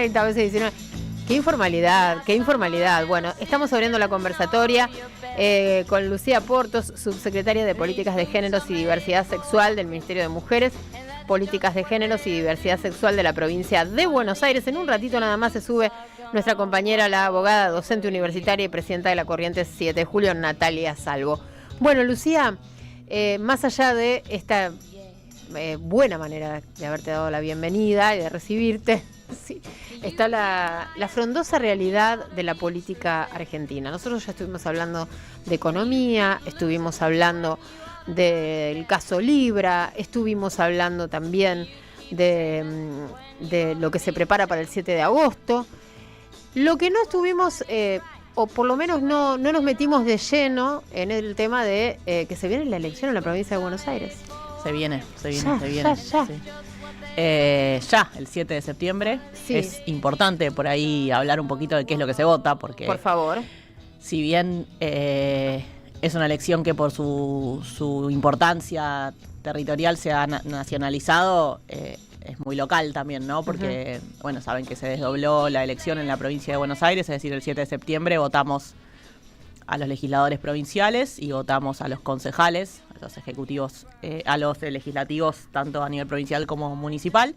30, a veces 19. Qué informalidad, qué informalidad. Bueno, estamos abriendo la conversatoria con Lucía Portos, subsecretaria de Políticas de Géneros y Diversidad Sexual del Ministerio de Mujeres, Políticas de Géneros y Diversidad Sexual de la provincia de Buenos Aires. En un ratito nada más se sube nuestra compañera, la abogada, docente universitaria y presidenta de la Corrientes 7 de Julio, Natalia Salvo. Bueno, Lucía, más allá de esta buena manera de haberte dado la bienvenida y de recibirte, sí, está la frondosa realidad de la política argentina. Nosotros ya estuvimos hablando de economía, estuvimos hablando del caso Libra, estuvimos hablando también de lo que se prepara para el 7 de agosto. Lo que no estuvimos, o por lo menos no nos metimos de lleno en el tema de que se viene la elección en la provincia de Buenos Aires. Se viene. Ya. Sí. Ya, el 7 de septiembre. Sí. Es importante por ahí hablar un poquito de qué es lo que se vota, porque Por favor. si bien es una elección que por su importancia territorial se ha nacionalizado, es muy local también, ¿no? Porque, bueno, saben que se desdobló la elección en la provincia de Buenos Aires, es decir, el 7 de septiembre votamos a los legisladores provinciales y votamos a los concejales, a los ejecutivos, a los legislativos, tanto a nivel provincial como municipal.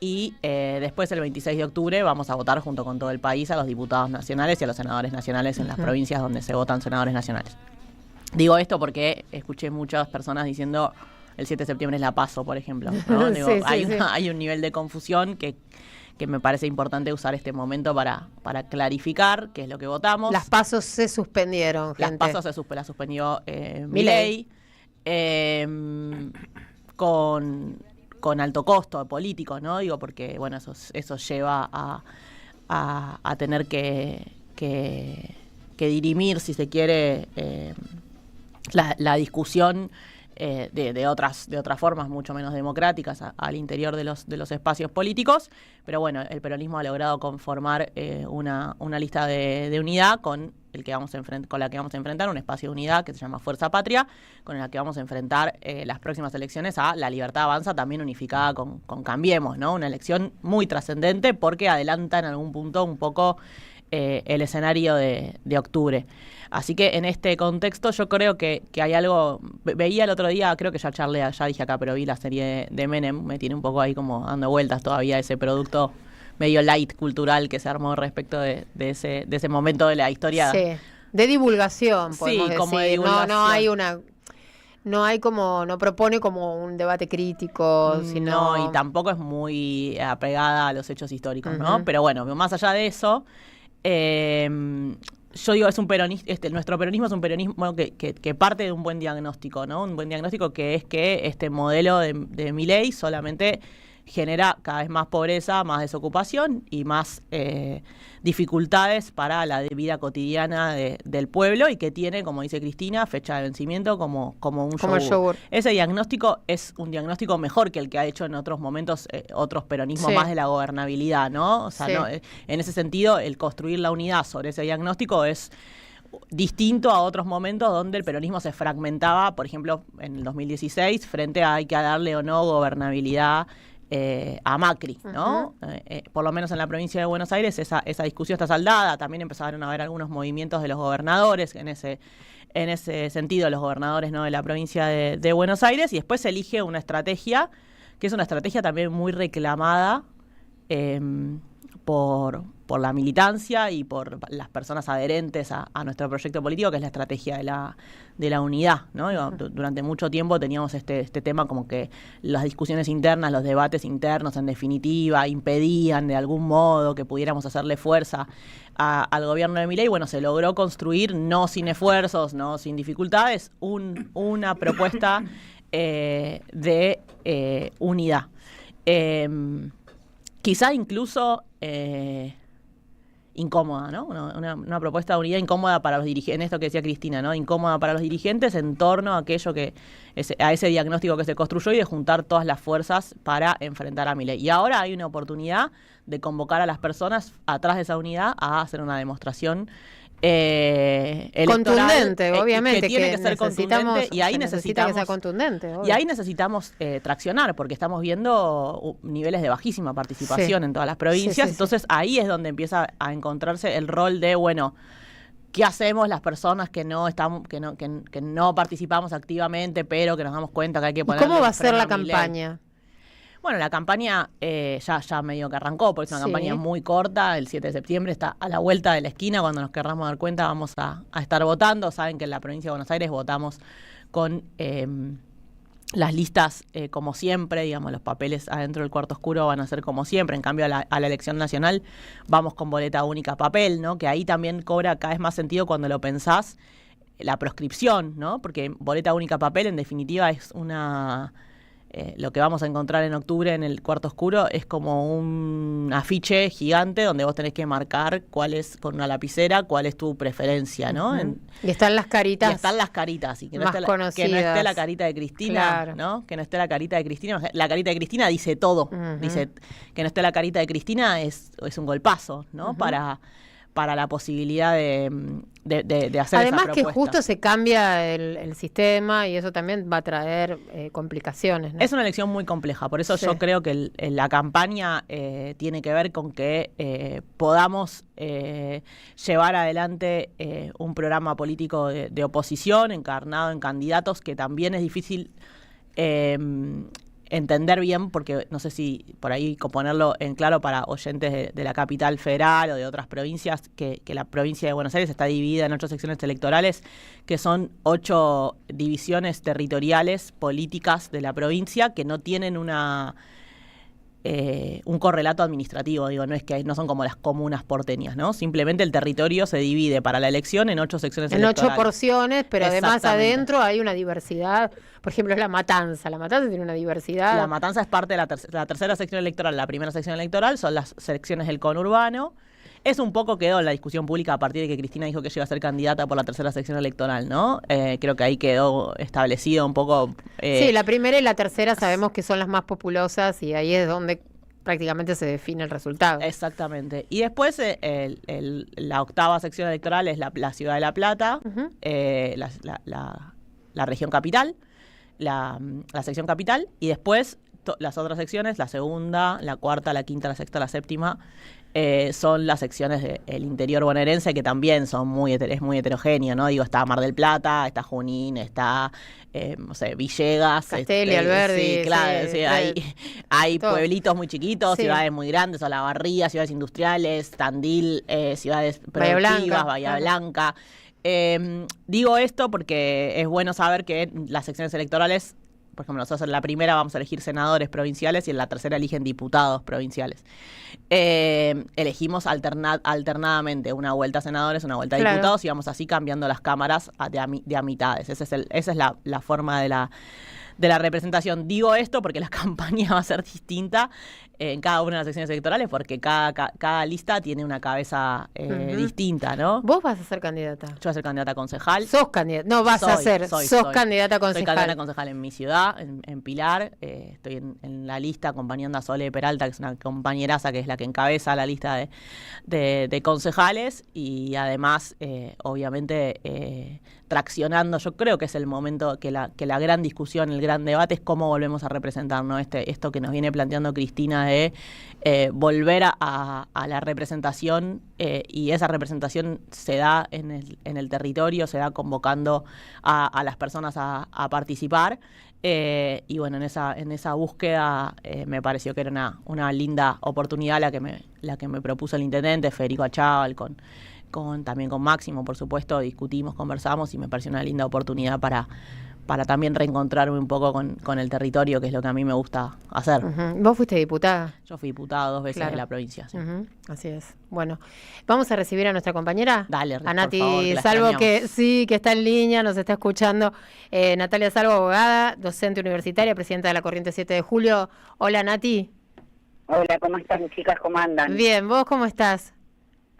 Y después, el 26 de octubre, vamos a votar junto con todo el país a los diputados nacionales y a los senadores nacionales en las provincias donde se votan senadores nacionales. Digo esto porque escuché muchas personas diciendo el 7 de septiembre es la PASO, por ejemplo, ¿no? Digo, hay un nivel de confusión que me parece importante usar este momento para clarificar qué es lo que votamos. Las PASO se suspendieron, gente. Las PASO la suspendió Milei, con alto costo político, ¿no? Digo, porque, bueno, eso lleva a tener que dirimir, si se quiere, la discusión de otras formas mucho menos democráticas al interior de los espacios políticos, pero bueno, el peronismo ha logrado conformar una lista de unidad con la que vamos a enfrentar un espacio de unidad que se llama Fuerza Patria, con la que vamos a enfrentar las próximas elecciones a La Libertad Avanza, también unificada con Cambiemos, ¿no? Una elección muy trascendente porque adelanta en algún punto un poco el escenario de octubre. Así que en este contexto yo creo que hay algo. Veía el otro día, creo que ya dije acá, pero vi la serie de Menem, me tiene un poco ahí como dando vueltas todavía ese producto medio light cultural que se armó respecto de ese momento de la historia. Sí, de divulgación, podemos decir. Como de divulgación. No propone como un debate crítico, sino... No, y tampoco es muy apegada a los hechos históricos, ¿no? Pero bueno, más allá de eso, yo digo, es un peronismo, nuestro peronismo es un peronismo que parte de un buen diagnóstico, ¿no? Un buen diagnóstico que es que este modelo de Milei solamente genera cada vez más pobreza, más desocupación y más dificultades para la vida cotidiana del pueblo, y que tiene, como dice Cristina, fecha de vencimiento como un yogur. Ese diagnóstico es un diagnóstico mejor que el que ha hecho en otros momentos otros peronismos más de la gobernabilidad, ¿no? O sea, no, en ese sentido, el construir la unidad sobre ese diagnóstico es distinto a otros momentos donde el peronismo se fragmentaba, por ejemplo, en el 2016, frente a hay que darle o no gobernabilidad a Macri, ¿no? Por lo menos en la provincia de Buenos Aires esa discusión está saldada. También empezaron a haber algunos movimientos de los gobernadores en ese sentido, los gobernadores, ¿no?, de la provincia de Buenos Aires, y después se elige una estrategia que es una estrategia también muy reclamada por la militancia y por las personas adherentes a nuestro proyecto político, que es la estrategia de la unidad, ¿no? Durante mucho tiempo teníamos este tema como que las discusiones internas, los debates internos, en definitiva, impedían de algún modo que pudiéramos hacerle fuerza al gobierno de Milei. Bueno, se logró construir, no sin esfuerzos, no sin dificultades, una propuesta de unidad. Quizá incluso incómoda, ¿no? Una propuesta de unidad incómoda para los dirigentes, en esto que decía Cristina, ¿no? Incómoda para los dirigentes en torno a aquello a ese diagnóstico que se construyó y de juntar todas las fuerzas para enfrentar a Milei. Y ahora hay una oportunidad de convocar a las personas atrás de esa unidad a hacer una demostración contundente, obviamente, que tiene que ser contundente, y ahí necesita que sea contundente, y ahí necesitamos traccionar, porque estamos viendo niveles de bajísima participación en todas las provincias. Entonces ahí es donde empieza a encontrarse el rol de, bueno, ¿qué hacemos las personas que no estamos, que no participamos activamente, pero que nos damos cuenta que hay que poner? ¿Cómo va a ser la campaña? Bueno, la campaña ya medio que arrancó, porque es una campaña muy corta. El 7 de septiembre está a la vuelta de la esquina. Cuando nos querramos dar cuenta vamos a estar votando. Saben que en la provincia de Buenos Aires votamos con las listas como siempre, digamos, los papeles adentro del cuarto oscuro van a ser como siempre. En cambio, a la elección nacional vamos con boleta única papel, ¿no? Que ahí también cobra cada vez más sentido cuando lo pensás, la proscripción, ¿no? Porque boleta única papel, en definitiva, es lo que vamos a encontrar en octubre en el cuarto oscuro es como un afiche gigante donde vos tenés que marcar con una lapicera cuál es tu preferencia, ¿no? Y están las caritas. Y están las caritas. Y que no más conocidas. Que no esté la carita de Cristina, claro, ¿no? Que no esté la carita de Cristina. La carita de Cristina dice todo. Dice que no esté la carita de Cristina es un golpazo, ¿no? Para la posibilidad de hacer además esa propuesta. Que justo se cambia el sistema y eso también va a traer complicaciones, ¿no? Es una elección muy compleja, por eso yo creo que la campaña tiene que ver con que podamos llevar adelante un programa político de oposición encarnado en candidatos, que también es difícil entender bien, porque no sé si por ahí ponerlo en claro para oyentes de la capital federal o de otras provincias, que la provincia de Buenos Aires está dividida en 8 secciones electorales, que son 8 divisiones territoriales políticas de la provincia que no tienen un correlato administrativo, digo, no son como las comunas porteñas, ¿no? Simplemente el territorio se divide para la elección en 8 secciones electorales. En 8 porciones, pero además adentro hay una diversidad. Por ejemplo, es La Matanza. La Matanza tiene una diversidad. La Matanza es parte de la tercera sección electoral. La primera sección electoral son las secciones del conurbano. Es un poco quedó en la discusión pública a partir de que Cristina dijo que ella iba a ser candidata por la tercera sección electoral, ¿no? Creo que ahí quedó establecido un poco. Sí, la primera y la tercera sabemos que son las más populosas y ahí es donde prácticamente se define el resultado. Exactamente. Y después la octava sección electoral es la ciudad de La Plata, la región capital, la sección capital, y después las otras secciones, la segunda, la cuarta, la quinta, la sexta, la séptima, son las secciones del interior bonaerense, que también es muy heterogéneo, ¿no? Digo, está Mar del Plata, está Junín, está, no sé, Villegas. Castelli, Alberdi. Sí, claro, sí, hay pueblitos muy chiquitos, ciudades muy grandes, Olavarría, ciudades industriales, Tandil, ciudades productivas, Bahía Blanca. Digo esto porque es bueno saber que las secciones electorales, por ejemplo, nosotros en la primera vamos a elegir senadores provinciales y en la tercera eligen diputados provinciales. Elegimos alternadamente una vuelta a senadores, una vuelta a diputados, y vamos así cambiando las cámaras de a mitades. Esa es la forma de la representación. Digo esto porque la campaña va a ser distinta en cada una de las secciones electorales, porque cada lista tiene una cabeza distinta, ¿no? ¿Vos vas a ser candidata? Yo voy a ser candidata a concejal. ¿Sos candidata? No, sos candidata a concejal. Soy candidata a concejal en mi ciudad, en Pilar. Estoy en la lista acompañando a Sole Peralta, que es una compañeraza que es la que encabeza la lista de concejales, y además, obviamente, traccionando. Yo creo que es el momento que la gran discusión, el gran debate es cómo volvemos a representar, ¿no? Esto que nos viene planteando Cristina de volver a la representación, y esa representación se da en el territorio, se da convocando a las personas a participar. Y bueno, en esa búsqueda me pareció que era una linda oportunidad la que me propuso el intendente Federico Achával, también con Máximo, por supuesto. Discutimos, conversamos, y me pareció una linda oportunidad para también reencontrarme un poco con el territorio, que es lo que a mí me gusta hacer. ¿Vos fuiste diputada? Yo fui diputada 2 veces de la provincia. Sí. Así es. Bueno, vamos a recibir a nuestra compañera. Dale, a Nati por favor, Salvo, que está en línea, nos está escuchando. Natalia Salvo, abogada, docente universitaria, presidenta de la Corriente 7 de Julio. Hola, Nati. Hola, ¿cómo están, chicas? ¿Cómo andan? Bien, ¿vos cómo estás?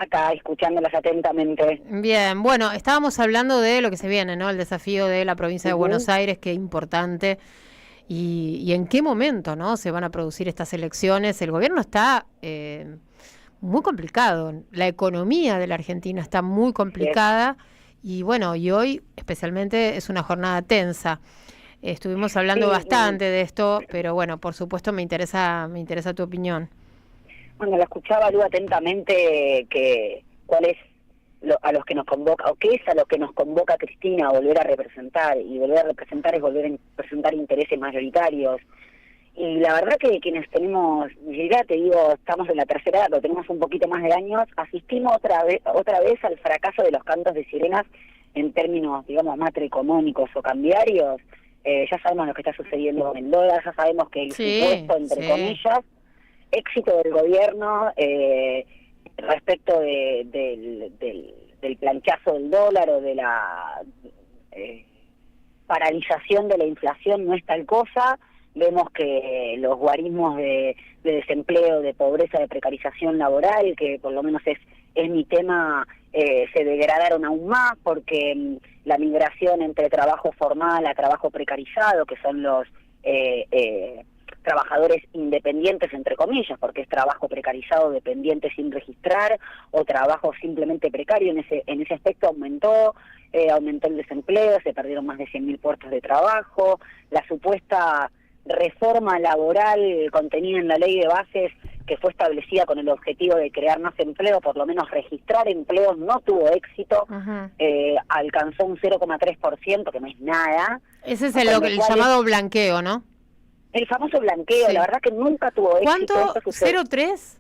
Acá, escuchándolas atentamente. Bien, bueno, estábamos hablando de lo que se viene, ¿no? El desafío de la provincia de Buenos Aires, qué importante. Y en qué momento, ¿no? Se van a producir estas elecciones. El gobierno está muy complicado. La economía de la Argentina está muy complicada y bueno, y hoy especialmente es una jornada tensa. Estuvimos hablando bastante de esto, pero bueno, por supuesto me interesa tu opinión. Bueno, la escuchaba Lu atentamente, que cuál es a los que nos convoca, o qué es a lo que nos convoca Cristina a volver a representar, y volver a representar es volver a representar intereses mayoritarios. Y la verdad que quienes tenemos, ya te digo, estamos en la tercera edad, pero tenemos un poquito más de años, asistimos otra vez al fracaso de los cantos de sirenas en términos, digamos, macroeconómicos o cambiarios. Ya sabemos lo que está sucediendo con el dólar, ya sabemos que el supuesto, entre comillas, éxito del gobierno respecto del planchazo del dólar o de la paralización de la inflación no es tal cosa. Vemos que los guarismos de desempleo, de pobreza, de precarización laboral, que por lo menos es mi tema, se degradaron aún más porque la migración entre trabajo formal a trabajo precarizado, que son los trabajadores independientes, entre comillas, porque es trabajo precarizado dependiente sin registrar o trabajo simplemente precario, en ese aspecto aumentó el desempleo, se perdieron más de 100.000 puestos de trabajo, la supuesta reforma laboral contenida en la ley de bases que fue establecida con el objetivo de crear más empleo, por lo menos registrar empleos, no tuvo éxito, alcanzó un 0,3%, que no es nada. Ese es el llamado blanqueo, ¿no? El famoso blanqueo, sí. La verdad que nunca tuvo éxito. ¿Cuánto? ¿0,3?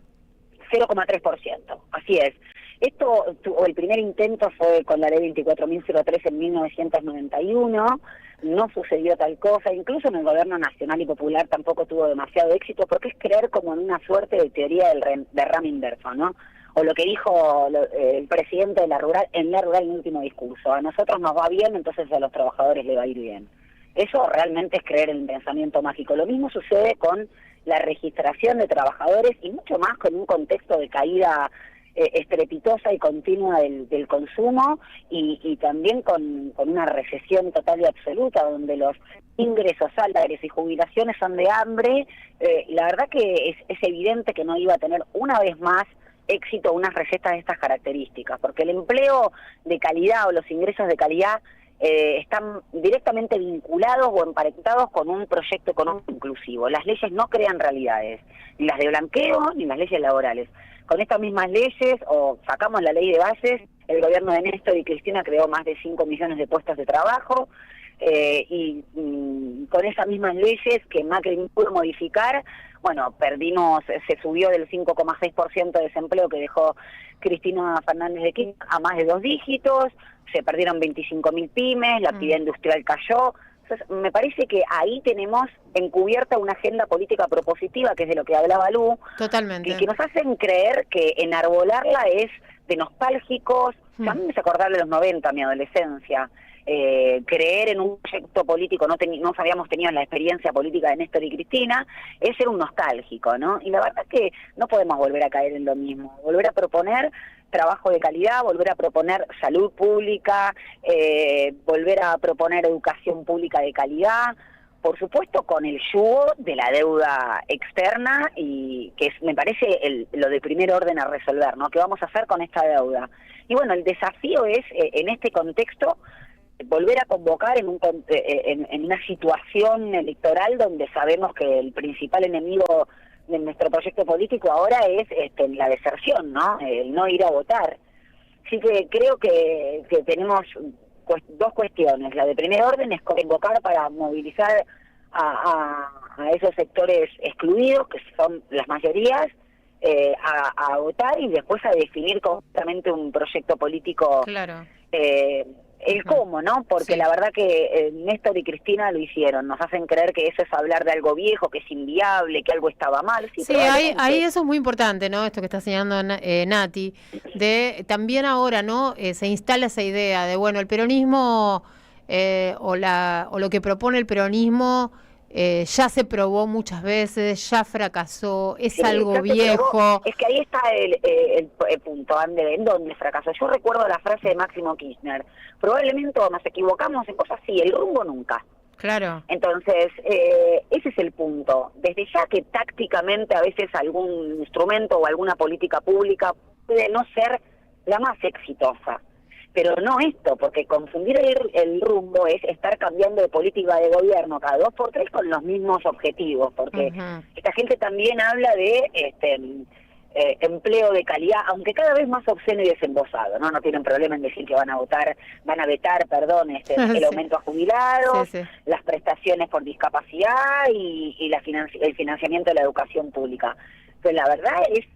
0,3%, así es. El primer intento fue con la ley 24.003 en 1991, no sucedió tal cosa, incluso en el gobierno nacional y popular tampoco tuvo demasiado éxito, porque es creer como en una suerte de teoría del derrame inverso, ¿no? O lo que dijo el presidente de la rural en el último discurso: a nosotros nos va bien, entonces a los trabajadores le va a ir bien. Eso realmente es creer en el pensamiento mágico. Lo mismo sucede con la registración de trabajadores y mucho más con un contexto de caída estrepitosa y continua del consumo y también con una recesión total y absoluta, donde los ingresos, salarios y jubilaciones son de hambre. La verdad que es evidente que no iba a tener una vez más éxito unas recetas de estas características, porque el empleo de calidad o los ingresos de calidad están directamente vinculados o emparentados con un proyecto económico inclusivo. Las leyes no crean realidades, ni las de blanqueo ni las leyes laborales. Con estas mismas leyes, o sacamos la ley de bases, el gobierno de Néstor y Cristina creó más de 5 millones de puestos de trabajo, y con esas mismas leyes que Macri no pudo modificar, bueno, se subió del 5,6% de desempleo que dejó Cristina Fernández de Kirchner a más de 2 dígitos, se perdieron 25.000 pymes, la actividad industrial cayó. Entonces, me parece que ahí tenemos encubierta una agenda política propositiva, que es de lo que hablaba Lu. Totalmente. Y que nos hacen creer que enarbolarla es de nostálgicos. A mí me hace acordar de los 90, mi adolescencia. Creer en un proyecto político, no habíamos tenido la experiencia política de Néstor y Cristina, es ser un nostálgico, ¿no? Y la verdad es que no podemos volver a caer en lo mismo, volver a proponer trabajo de calidad, volver a proponer salud pública, volver a proponer educación pública de calidad, por supuesto con el yugo de la deuda externa, y que me parece lo de primer orden a resolver, ¿no? ¿Qué vamos a hacer con esta deuda? Y bueno, el desafío es, en este contexto, volver a convocar en una situación electoral donde sabemos que el principal enemigo de nuestro proyecto político ahora es la deserción, ¿no? El no ir a votar. Así que creo que tenemos dos cuestiones. La de primer orden es convocar para movilizar a esos sectores excluidos, que son las mayorías, a votar, y después a definir completamente un proyecto político. Claro. El cómo, ¿no? Porque la verdad que Néstor y Cristina lo hicieron, nos hacen creer que eso es hablar de algo viejo, que es inviable, que algo estaba mal. Sí, ahí eso es muy importante, ¿no? Esto que está señalando Nati, de también ahora, ¿no? Se instala esa idea de, bueno, el peronismo o lo que propone el peronismo ya se probó muchas veces, ya fracasó, es algo viejo. Es que ahí está el punto, Ander, en dónde fracasó. Yo recuerdo la frase de Máximo Kirchner: probablemente nos equivocamos en cosas, sí, el rumbo nunca. Claro. Entonces, ese es el punto. Desde ya que tácticamente a veces algún instrumento o alguna política pública puede no ser la más exitosa, pero no esto, porque confundir el rumbo es estar cambiando de política de gobierno cada 2 por 3 con los mismos objetivos, porque esta gente también habla de empleo de calidad, aunque cada vez más obsceno y desembosado, ¿no? No tienen problema en decir que van a vetar, el aumento a jubilados, las prestaciones por discapacidad y el financiamiento de la educación pública. Pero la verdad es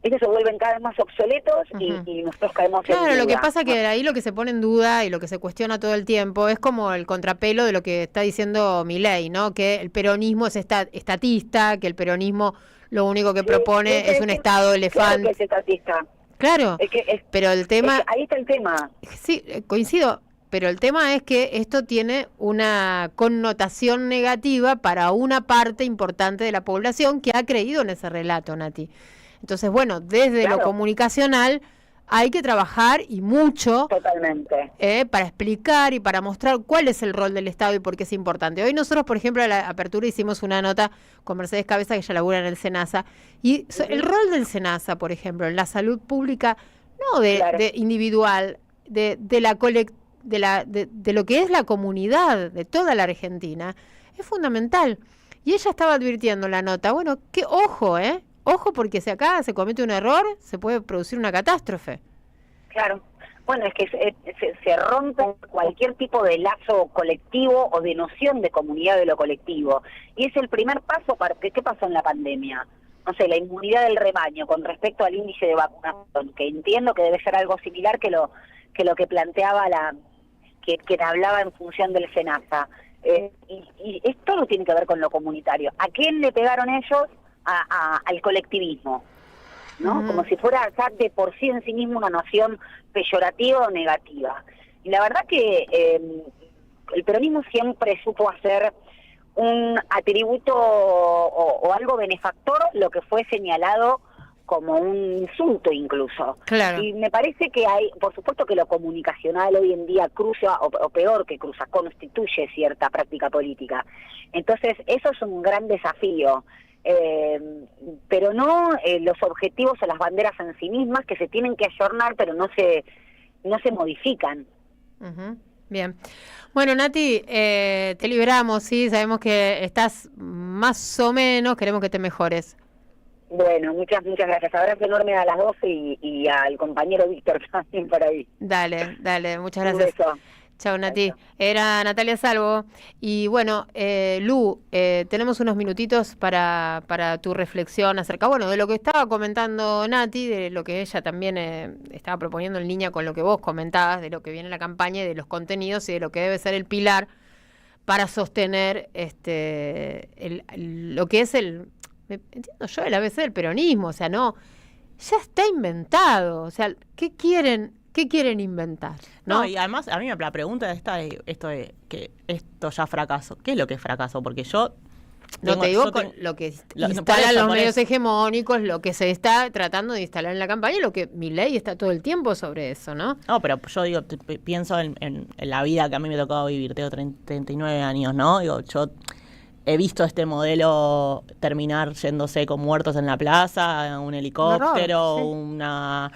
ellos se vuelven cada vez más obsoletos y nosotros caemos en duda. Claro, lo que pasa es que ahí lo que se pone en duda y lo que se cuestiona todo el tiempo es como el contrapelo de lo que está diciendo Milei, ¿no? Que el peronismo es estatista, que el peronismo lo único que propone es un Estado elefante. Claro que es estatista. Claro, pero el tema... ahí está el tema. Sí, coincido, pero el tema es que esto tiene una connotación negativa para una parte importante de la población que ha creído en ese relato, Nati. Entonces, bueno, desde lo comunicacional hay que trabajar y mucho para explicar y para mostrar cuál es el rol del Estado y por qué es importante. Hoy nosotros, por ejemplo, a la apertura hicimos una nota con Mercedes Cabeza, que ella labura en el SENASA, y el rol del SENASA, por ejemplo, en la salud pública, no de individual, de lo que es la comunidad de toda la Argentina, es fundamental. Y ella estaba advirtiendo en la nota, bueno, que ojo, Ojo, porque si acá se comete un error, se puede producir una catástrofe. Claro. Bueno, es que se rompe cualquier tipo de lazo colectivo o de noción de comunidad de lo colectivo. Y es el primer paso para... ¿Qué pasó en la pandemia? No sé, la inmunidad del rebaño con respecto al índice de vacunación, que entiendo que debe ser algo similar que lo que planteaba que hablaba en función del SENASA. Y esto no tiene que ver con lo comunitario. ¿A quién le pegaron ellos? Al colectivismo, ¿no? Como si fuera ya de por sí en sí mismo una noción peyorativa o negativa. Y la verdad que el peronismo siempre supo hacer un atributo o algo benefactor lo que fue señalado como un insulto incluso. Claro. Y me parece que hay, por supuesto que lo comunicacional hoy en día cruza, o peor que cruza, constituye cierta práctica política. Entonces eso es un gran desafío. Pero no los objetivos o las banderas en sí mismas, que se tienen que ayornar pero no se modifican. Bien. Bueno, Nati, te liberamos, ¿sí? Sabemos que estás más o menos, queremos que te mejores. Bueno, muchas gracias. Abrazo enorme a las dos y al compañero Víctor también por ahí. Dale, muchas gracias. Un beso. Chao, Nati. Era Natalia Salvo. Y bueno, Lu, tenemos unos minutitos para tu reflexión acerca, de lo que estaba comentando Nati, de lo que ella también estaba proponiendo en línea con lo que vos comentabas, de lo que viene en la campaña y de los contenidos y de lo que debe ser el pilar para sostener lo que es entiendo yo, el ABC del peronismo. O sea, no, ya está inventado. O sea, ¿qué quieren inventar? No, y además a mí la pregunta esta es esto de que esto ya fracaso. ¿Qué es lo que es fracaso? Porque yo... No te digo con lo que instalan los medios hegemónicos, lo que se está tratando de instalar en la campaña, y lo que Milei está todo el tiempo sobre eso, ¿no? No, pero yo digo, pienso en la vida que a mí me ha tocado vivir. Tengo 39 años, ¿no? Digo, yo he visto este modelo terminar yéndose con muertos en la plaza, un helicóptero, una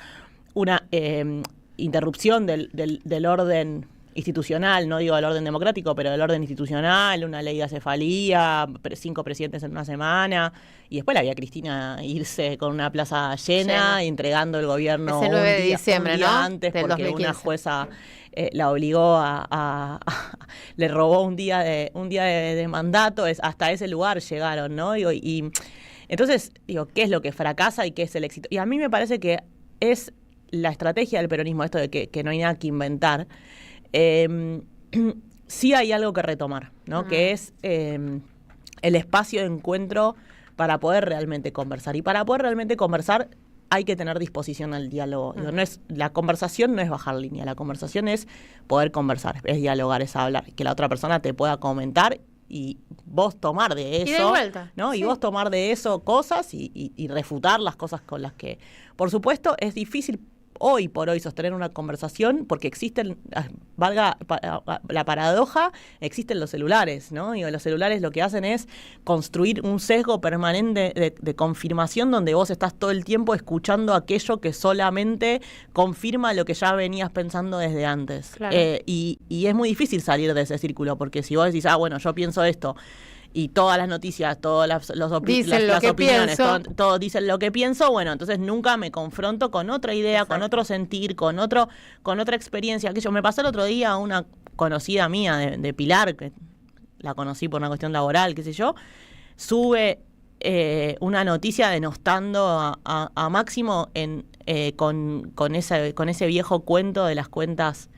interrupción del orden institucional, no digo del orden democrático, pero del orden institucional, una ley de acefalía, 5 presidentes en una semana, y después la vi a Cristina irse con una plaza llena, entregando el gobierno ese 9 de diciembre, un día ¿no? antes, del porque 2015. una jueza la obligó le robó un día de mandato. Hasta ese lugar llegaron, ¿no? Y entonces, ¿qué es lo que fracasa y qué es el éxito? Y a mí me parece que es la estrategia del peronismo, esto de que no hay nada que inventar. Sí hay algo que retomar, ¿no? Que es el espacio de encuentro para poder realmente conversar. Y para poder realmente conversar hay que tener disposición al diálogo. La conversación no es bajar línea, la conversación es poder conversar, es dialogar, es hablar, que la otra persona te pueda comentar y vos tomar de eso, y de vuelta, ¿no? Sí. Y vos tomar de eso cosas y refutar las cosas con las que, por supuesto, es difícil hoy por hoy sostener una conversación porque existen, valga la paradoja, existen los celulares, ¿no? Y los celulares lo que hacen es construir un sesgo permanente de confirmación donde vos estás todo el tiempo escuchando aquello que solamente confirma lo que ya venías pensando desde antes. Claro. Y es muy difícil salir de ese círculo porque si vos decís, bueno, yo pienso esto, y todas las noticias, todas las opiniones, todos dicen lo que pienso, bueno, entonces nunca me confronto con otra idea, con otro sentir, con otra experiencia. Aquello me pasó el otro día a una conocida mía de Pilar, que la conocí por una cuestión laboral, qué sé yo, sube una noticia denostando a Máximo con ese viejo cuento de las cuentas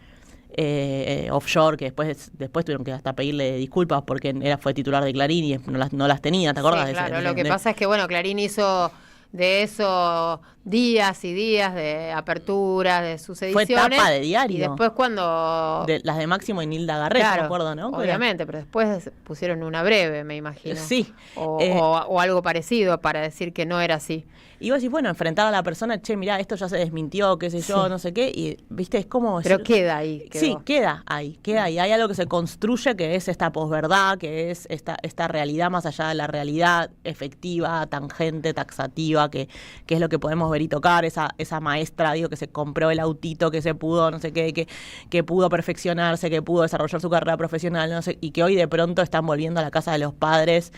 offshore, que después tuvieron que hasta pedirle disculpas porque fue titular de Clarín y no las tenía, ¿te acuerdas? Sí, claro, lo que pasa es que, bueno, Clarín hizo de eso días y días de aperturas de sus ediciones. Fue tapa de diario. Y después cuando... las de Máximo y Nilda Garret, claro, me acuerdo, ¿no? Obviamente, pero después pusieron una breve, me imagino. Sí. O algo parecido para decir que no era así. Y vos decís, bueno, enfrentar a la persona, che, mirá, esto ya se desmintió, qué sé yo, no sé qué, y, viste, es como... Pero queda ahí. Sí, queda ahí. Hay algo que se construye, que es esta posverdad, que es esta realidad más allá de la realidad efectiva, tangente, taxativa, que es lo que podemos ver y tocar, esa maestra, digo, que se compró el autito, que se pudo, no sé qué, que pudo perfeccionarse, que pudo desarrollar su carrera profesional, no sé, y que hoy de pronto están volviendo a la casa de los padres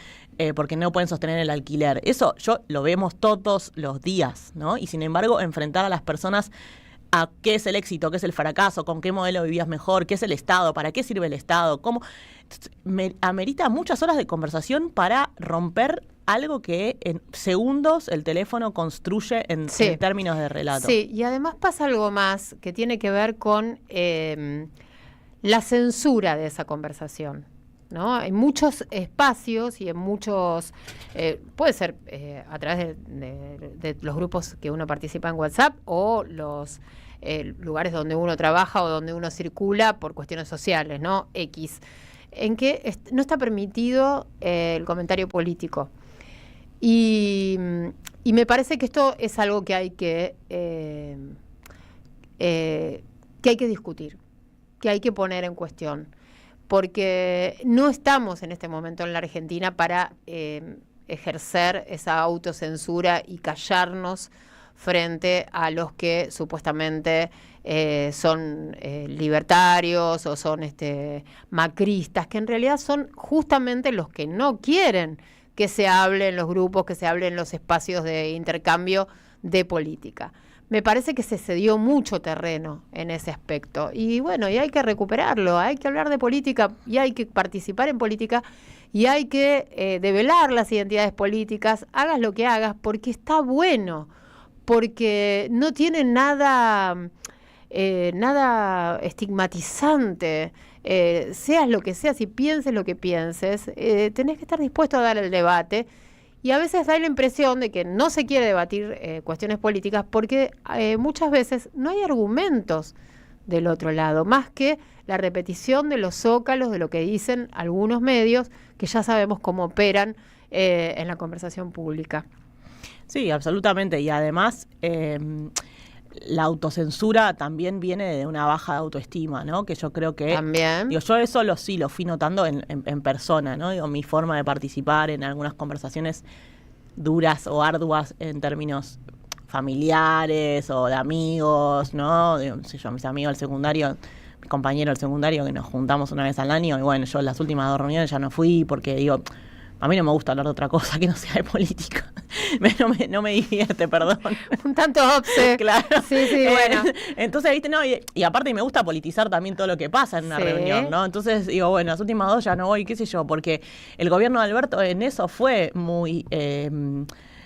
porque no pueden sostener el alquiler. Eso lo vemos todos los días, ¿no? Y sin embargo, enfrentar a las personas a qué es el éxito, qué es el fracaso, con qué modelo vivías mejor, qué es el Estado, para qué sirve el Estado, cómo... amerita muchas horas de conversación para romper algo que en segundos el teléfono construye en términos de relato. Sí, y además pasa algo más que tiene que ver con la censura de esa conversación, ¿no? Hay muchos espacios y en muchos, puede ser a través de los grupos que uno participa en WhatsApp o los lugares donde uno trabaja o donde uno circula por cuestiones sociales, ¿no? X, en que no está permitido el comentario político. Y me parece que esto es algo que hay que discutir, que hay que poner en cuestión, porque no estamos en este momento en la Argentina para ejercer esa autocensura y callarnos frente a los que supuestamente son libertarios o son macristas, que en realidad son justamente los que no quieren que se hable en los grupos, que se hable en los espacios de intercambio de política. Me parece que se cedió mucho terreno en ese aspecto. Y bueno, y hay que recuperarlo, hay que hablar de política y hay que participar en política y hay que develar las identidades políticas, hagas lo que hagas, porque está bueno, porque no tiene nada estigmatizante. Seas lo que seas y pienses lo que pienses, tenés que estar dispuesto a dar el debate. Y a veces da la impresión de que no se quiere debatir cuestiones políticas porque muchas veces no hay argumentos del otro lado, más que la repetición de los zócalos de lo que dicen algunos medios que ya sabemos cómo operan en la conversación pública. Sí, absolutamente. Y además... la autocensura también viene de una baja de autoestima, ¿no? Que yo creo que... También. Digo, yo eso lo fui notando en persona, ¿no? Digo, mi forma de participar en algunas conversaciones duras o arduas en términos familiares o de amigos, ¿no? Digo, no sé yo, mis amigos del secundario, mi compañero del secundario, que nos juntamos una vez al año, y bueno, yo en las últimas 2 reuniones ya no fui porque, digo... A mí no me gusta hablar de otra cosa que no sea de política. No me divierte, perdón. Un tanto obse. Claro. Sí, bueno. Entonces, viste, no, y aparte me gusta politizar también todo lo que pasa en una reunión, ¿no? Entonces, digo, bueno, las últimas 2 ya no voy, qué sé yo, porque el gobierno de Alberto en eso fue muy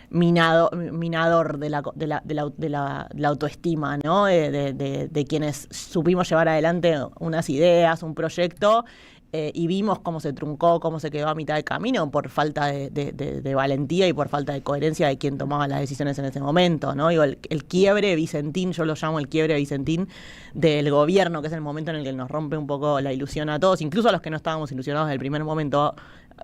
minador de la autoestima, ¿no? De quienes supimos llevar adelante unas ideas, un proyecto. Y vimos cómo se truncó, cómo se quedó a mitad de camino por falta de valentía y por falta de coherencia de quien tomaba las decisiones en ese momento, ¿no? Digo, el quiebre vicentín, yo lo llamo el quiebre vicentín del gobierno, que es el momento en el que nos rompe un poco la ilusión a todos, incluso a los que no estábamos ilusionados desde el primer momento.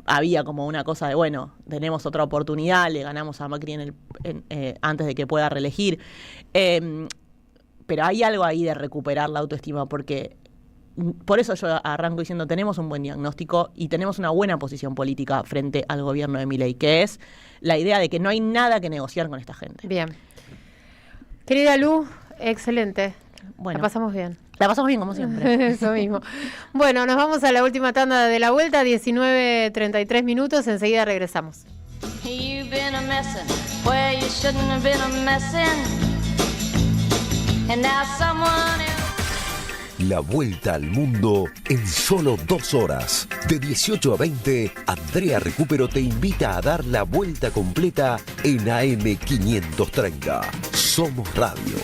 Había como una cosa de, bueno, tenemos otra oportunidad, le ganamos a Macri antes de que pueda reelegir. pero hay algo ahí de recuperar la autoestima, porque por eso yo arranco diciendo, tenemos un buen diagnóstico y tenemos una buena posición política frente al gobierno de Milei, que es la idea de que no hay nada que negociar con esta gente. Bien. Querida Lu, excelente. Bueno, la pasamos bien. La pasamos bien, como siempre. Eso mismo. Bueno, nos vamos a la última tanda de la vuelta, 19:33 minutos, enseguida regresamos. You've been a messin' where you shouldn't have been a messin'. And now someone else. La vuelta al mundo en solo 2 horas. De 18 a 20, Andrea Recupero te invita a dar la vuelta completa en AM530. Somos Radio.